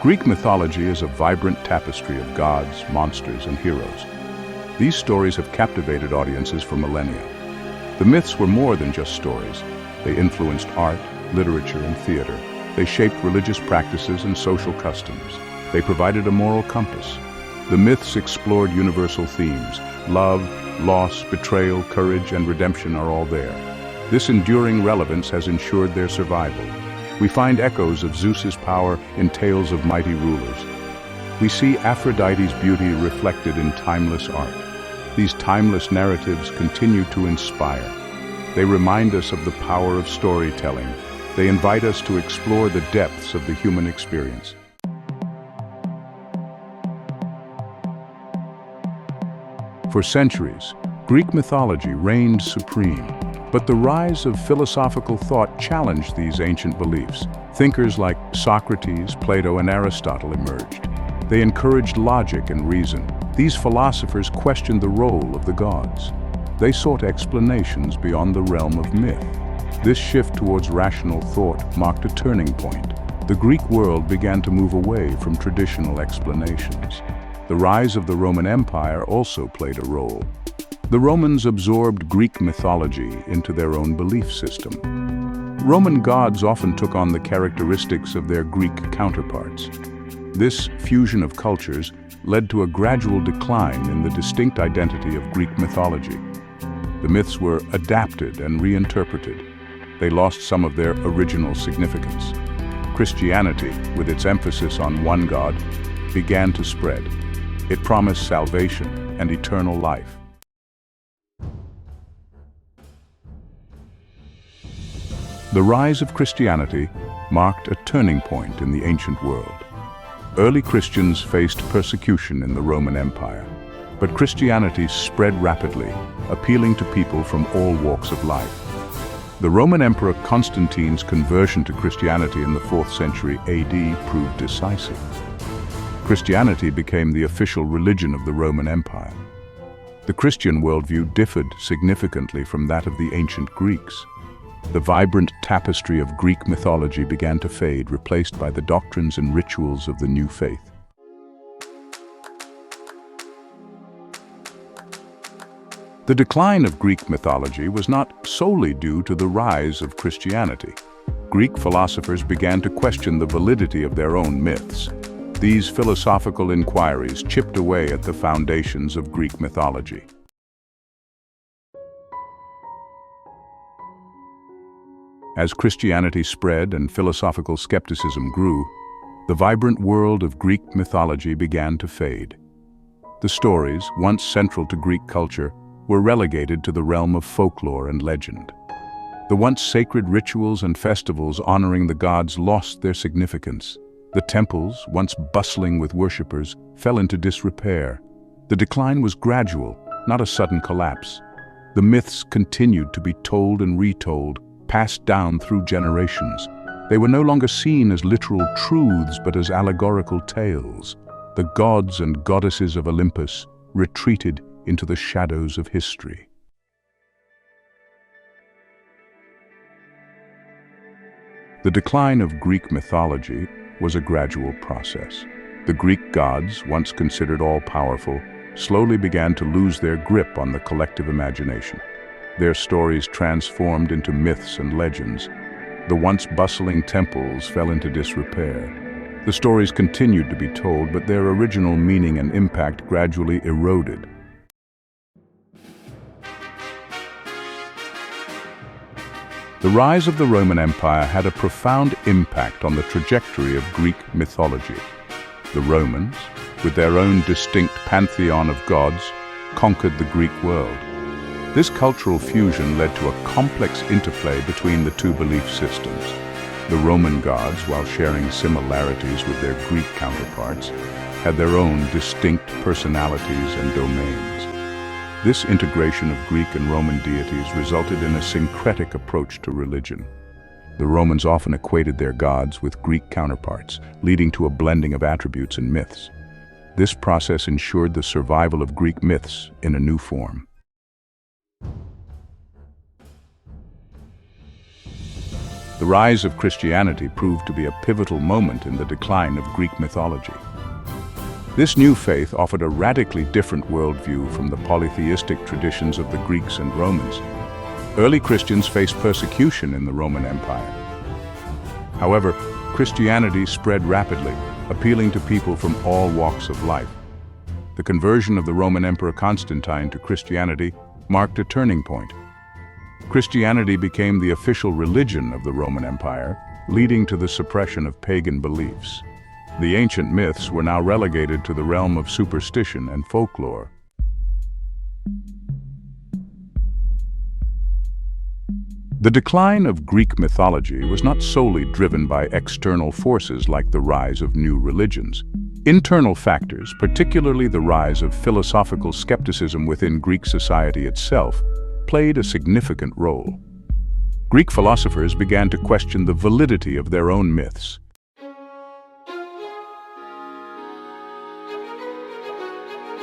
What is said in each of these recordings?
Greek mythology is a vibrant tapestry of gods, monsters, and heroes. These stories have captivated audiences for millennia. The myths were more than just stories. They influenced art, literature, and theater. They shaped religious practices and social customs. They provided a moral compass. The myths explored universal themes. Love, loss, betrayal, courage, and redemption are all there. This enduring relevance has ensured their survival. We find echoes of Zeus's power in tales of mighty rulers. We see Aphrodite's beauty reflected in timeless art. These timeless narratives continue to inspire. They remind us of the power of storytelling. They invite us to explore the depths of the human experience. For centuries, Greek mythology reigned supreme, but the rise of philosophical thought challenged these ancient beliefs. Thinkers like Socrates, Plato, and Aristotle emerged. They encouraged logic and reason. These philosophers questioned the role of the gods. They sought explanations beyond the realm of myth. This shift towards rational thought marked a turning point. The Greek world began to move away from traditional explanations. The rise of the Roman Empire also played a role. The Romans absorbed Greek mythology into their own belief system. Roman gods often took on the characteristics of their Greek counterparts. This fusion of cultures led to a gradual decline in the distinct identity of Greek mythology. The myths were adapted and reinterpreted. They lost some of their original significance. Christianity, with its emphasis on one God, began to spread. It promised salvation and eternal life. The rise of Christianity marked a turning point in the ancient world. Early Christians faced persecution in the Roman Empire, but Christianity spread rapidly, appealing to people from all walks of life. The Roman Emperor Constantine's conversion to Christianity in the 4th century AD proved decisive. Christianity became the official religion of the Roman Empire. The Christian worldview differed significantly from that of the ancient Greeks. The vibrant tapestry of Greek mythology began to fade, replaced by the doctrines and rituals of the new faith. The decline of Greek mythology was not solely due to the rise of Christianity. Greek philosophers began to question the validity of their own myths. These philosophical inquiries chipped away at the foundations of Greek mythology. As Christianity spread and philosophical skepticism grew, the vibrant world of Greek mythology began to fade. The stories, once central to Greek culture, were relegated to the realm of folklore and legend. The once sacred rituals and festivals honoring the gods lost their significance. The temples, once bustling with worshippers, fell into disrepair. The decline was gradual, not a sudden collapse. The myths continued to be told and retold, passed down through generations. They were no longer seen as literal truths, but as allegorical tales. The gods and goddesses of Olympus retreated into the shadows of history. The decline of Greek mythology was a gradual process. The Greek gods, once considered all-powerful, slowly began to lose their grip on the collective imagination. Their stories transformed into myths and legends. The once bustling temples fell into disrepair. The stories continued to be told, but their original meaning and impact gradually eroded. The rise of the Roman Empire had a profound impact on the trajectory of Greek mythology. The Romans, with their own distinct pantheon of gods, conquered the Greek world. This cultural fusion led to a complex interplay between the two belief systems. The Roman gods, while sharing similarities with their Greek counterparts, had their own distinct personalities and domains. This integration of Greek and Roman deities resulted in a syncretic approach to religion. The Romans often equated their gods with Greek counterparts, leading to a blending of attributes and myths. This process ensured the survival of Greek myths in a new form. The rise of Christianity proved to be a pivotal moment in the decline of Greek mythology. This new faith offered a radically different worldview from the polytheistic traditions of the Greeks and Romans. Early Christians faced persecution in the Roman Empire. However, Christianity spread rapidly, appealing to people from all walks of life. The conversion of the Roman Emperor Constantine to Christianity marked a turning point. Christianity became the official religion of the Roman Empire, leading to the suppression of pagan beliefs. The ancient myths were now relegated to the realm of superstition and folklore. The decline of Greek mythology was not solely driven by external forces like the rise of new religions. Internal factors, particularly the rise of philosophical skepticism within Greek society itself, played a significant role. Greek philosophers began to question the validity of their own myths.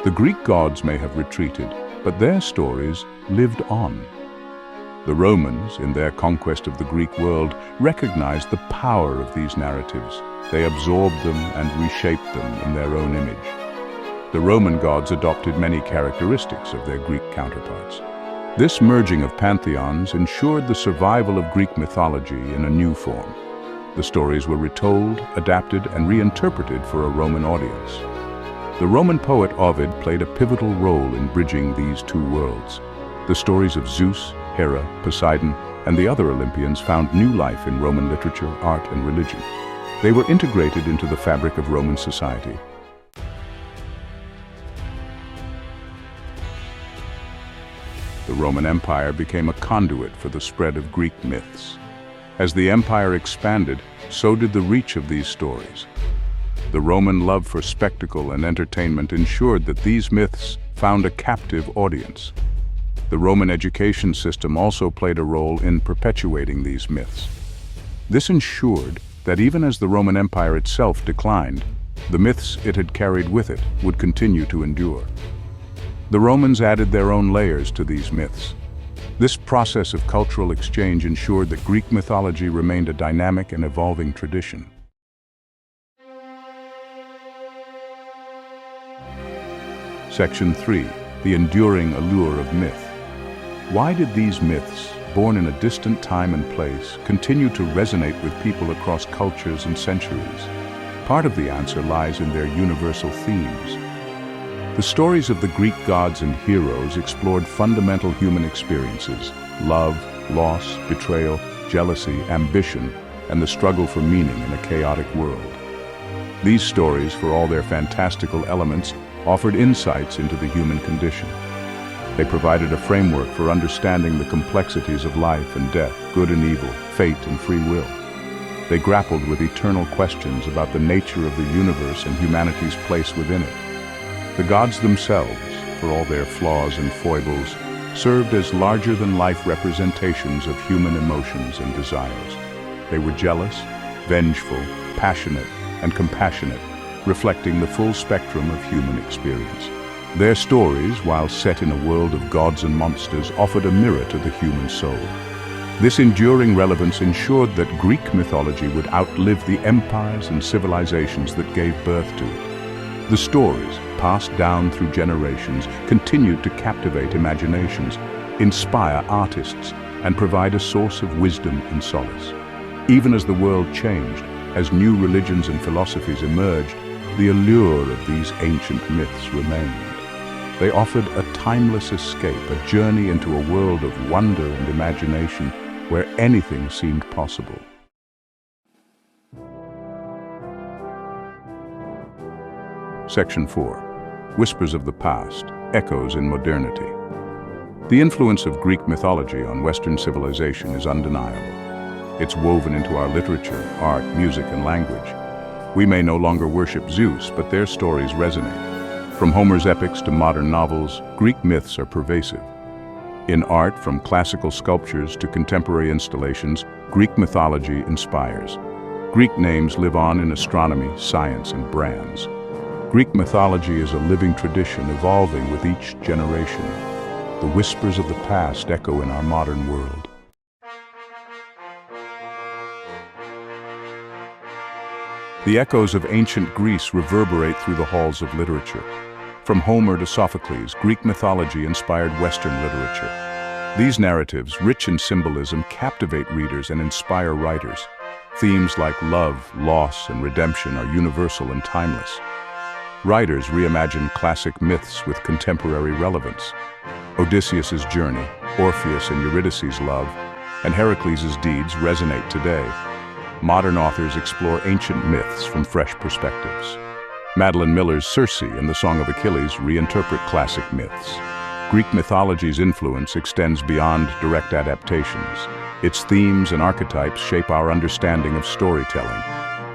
The Greek gods may have retreated, but their stories lived on. The Romans, in their conquest of the Greek world, recognized the power of these narratives. They absorbed them and reshaped them in their own image. The Roman gods adopted many characteristics of their Greek counterparts. This merging of pantheons ensured the survival of Greek mythology in a new form. The stories were retold, adapted, and reinterpreted for a Roman audience. The Roman poet Ovid played a pivotal role in bridging these two worlds. The stories of Zeus, Hera, Poseidon, and the other Olympians found new life in Roman literature, art, and religion. They were integrated into the fabric of Roman society. The Roman Empire became a conduit for the spread of Greek myths. As the empire expanded, so did the reach of these stories. The Roman love for spectacle and entertainment ensured that these myths found a captive audience. The Roman education system also played a role in perpetuating these myths. This ensured that even as the Roman Empire itself declined, the myths it had carried with it would continue to endure. The Romans added their own layers to these myths. This process of cultural exchange ensured that Greek mythology remained a dynamic and evolving tradition. Section 3. The enduring allure of myth. Why did these myths, born in a distant time and place, continue to resonate with people across cultures and centuries? Part of the answer lies in their universal themes. The stories of the Greek gods and heroes explored fundamental human experiences: love, loss, betrayal, jealousy, ambition, and the struggle for meaning in a chaotic world. These stories, for all their fantastical elements, offered insights into the human condition. They provided a framework for understanding the complexities of life and death, good and evil, fate and free will. They grappled with eternal questions about the nature of the universe and humanity's place within it. The gods themselves, for all their flaws and foibles, served as larger-than-life representations of human emotions and desires. They were jealous, vengeful, passionate, and compassionate, reflecting the full spectrum of human experience. Their stories, while set in a world of gods and monsters, offered a mirror to the human soul. This enduring relevance ensured that Greek mythology would outlive the empires and civilizations that gave birth to it. The stories, passed down through generations, continued to captivate imaginations, inspire artists, and provide a source of wisdom and solace. Even as the world changed, as new religions and philosophies emerged, the allure of these ancient myths remained. They offered a timeless escape, a journey into a world of wonder and imagination where anything seemed possible. Section 4. Whispers of the Past, Echoes in Modernity. The influence of Greek mythology on Western civilization is undeniable. It's woven into our literature, art, music, and language. We may no longer worship Zeus, but their stories resonate. From Homer's epics to modern novels, Greek myths are pervasive. In art, from classical sculptures to contemporary installations, Greek mythology inspires. Greek names live on in astronomy, science, and brands. Greek mythology is a living tradition evolving with each generation. The whispers of the past echo in our modern world. The echoes of ancient Greece reverberate through the halls of literature. From Homer to Sophocles, Greek mythology inspired Western literature. These narratives, rich in symbolism, captivate readers and inspire writers. Themes like love, loss, and redemption are universal and timeless. Writers reimagine classic myths with contemporary relevance. Odysseus's journey, Orpheus and Eurydice's love, and Heracles' deeds resonate today. Modern authors explore ancient myths from fresh perspectives. Madeline Miller's Circe and the Song of Achilles reinterpret classic myths. Greek mythology's influence extends beyond direct adaptations. Its themes and archetypes shape our understanding of storytelling.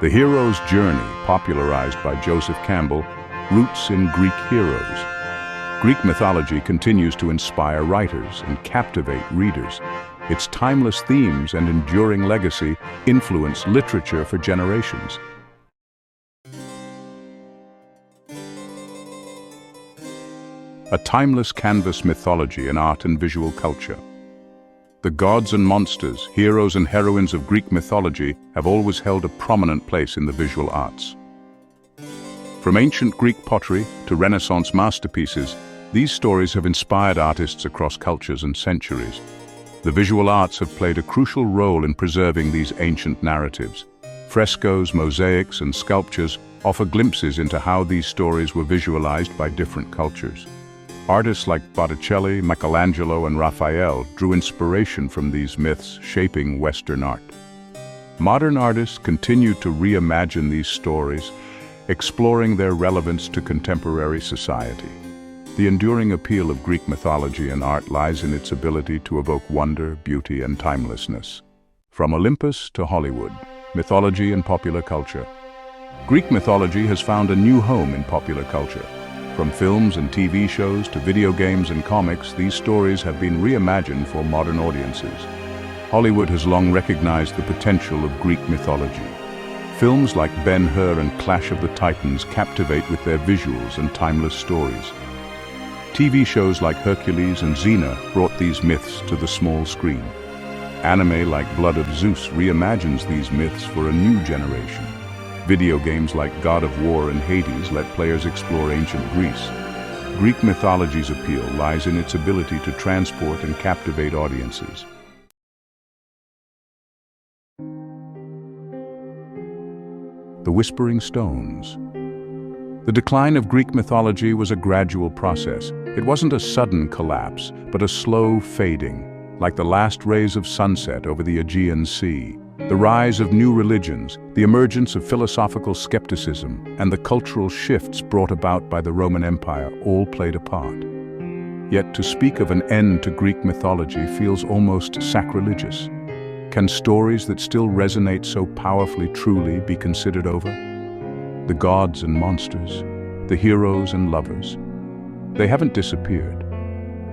The hero's journey, popularized by Joseph Campbell, roots in Greek heroes. Greek mythology continues to inspire writers and captivate readers. Its timeless themes and enduring legacy influence literature for generations. A timeless canvas mythology in art and visual culture. The gods and monsters, heroes and heroines of Greek mythology have always held a prominent place in the visual arts. From ancient Greek pottery to Renaissance masterpieces, these stories have inspired artists across cultures and centuries. The visual arts have played a crucial role in preserving these ancient narratives. Frescoes, mosaics, and sculptures offer glimpses into how these stories were visualized by different cultures. Artists like Botticelli, Michelangelo, and Raphael drew inspiration from these myths, shaping Western art. Modern artists continue to reimagine these stories, exploring their relevance to contemporary society. The enduring appeal of Greek mythology and art lies in its ability to evoke wonder, beauty, and timelessness. From Olympus to Hollywood, mythology and popular culture. Greek mythology has found a new home in popular culture. From films and TV shows to video games and comics, these stories have been reimagined for modern audiences. Hollywood has long recognized the potential of Greek mythology. Films like Ben-Hur and Clash of the Titans captivate with their visuals and timeless stories. TV shows like Hercules and Xena brought these myths to the small screen. Anime like Blood of Zeus reimagines these myths for a new generation. Video games like God of War and Hades let players explore ancient Greece. Greek mythology's appeal lies in its ability to transport and captivate audiences. The Whispering Stones. The decline of Greek mythology was a gradual process. It wasn't a sudden collapse, but a slow fading, like the last rays of sunset over the Aegean Sea. The rise of new religions, the emergence of philosophical skepticism, and the cultural shifts brought about by the Roman Empire all played a part. Yet to speak of an end to Greek mythology feels almost sacrilegious. Can stories that still resonate so powerfully truly be considered over? The gods and monsters, the heroes and lovers. They haven't disappeared.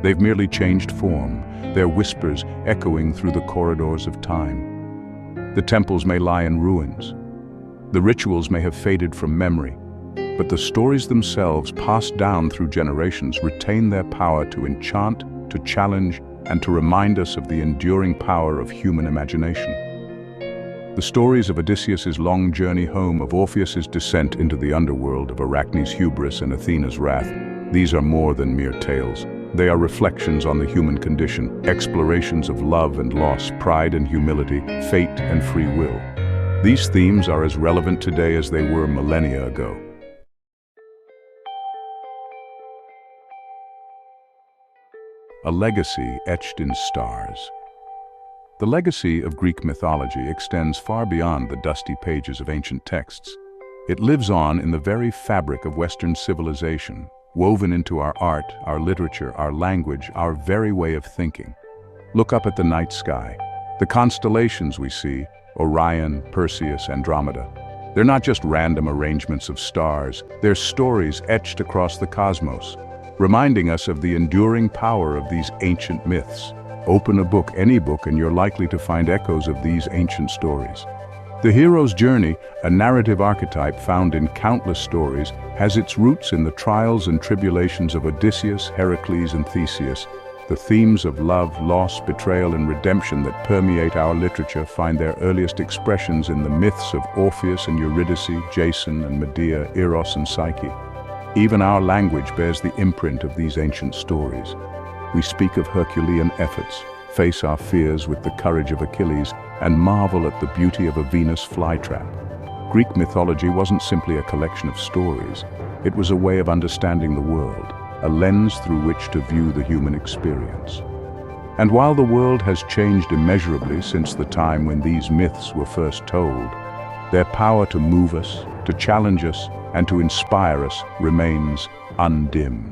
They've merely changed form, their whispers echoing through the corridors of time. The temples may lie in ruins. The rituals may have faded from memory, but the stories themselves, passed down through generations, retain their power to enchant, to challenge, and to remind us of the enduring power of human imagination. The stories of Odysseus's long journey home, of Orpheus's descent into the underworld, of Arachne's hubris and Athena's wrath, these are more than mere tales. They are reflections on the human condition, explorations of love and loss, pride and humility, fate and free will. These themes are as relevant today as they were millennia ago. A legacy etched in stars. The legacy of Greek mythology extends far beyond the dusty pages of ancient texts. It lives on in the very fabric of Western civilization, woven into our art, our literature, our language, our very way of thinking. Look up at the night sky. The constellations we see, Orion, Perseus, Andromeda, they're not just random arrangements of stars, they're stories etched across the cosmos, reminding us of the enduring power of these ancient myths. Open a book, any book, and you're likely to find echoes of these ancient stories. The hero's journey, a narrative archetype found in countless stories, has its roots in the trials and tribulations of Odysseus, Heracles, and Theseus, The themes of love, loss, betrayal, and redemption that permeate our literature find their earliest expressions in the myths of Orpheus and Eurydice, Jason and Medea, Eros and Psyche. Even our language bears the imprint of these ancient stories. We speak of Herculean efforts, face our fears with the courage of Achilles, and marvel at the beauty of a Venus flytrap. Greek mythology wasn't simply a collection of stories. It was a way of understanding the world, a lens through which to view the human experience. And while the world has changed immeasurably since the time when these myths were first told, their power to move us, to challenge us, and to inspire us remains undimmed.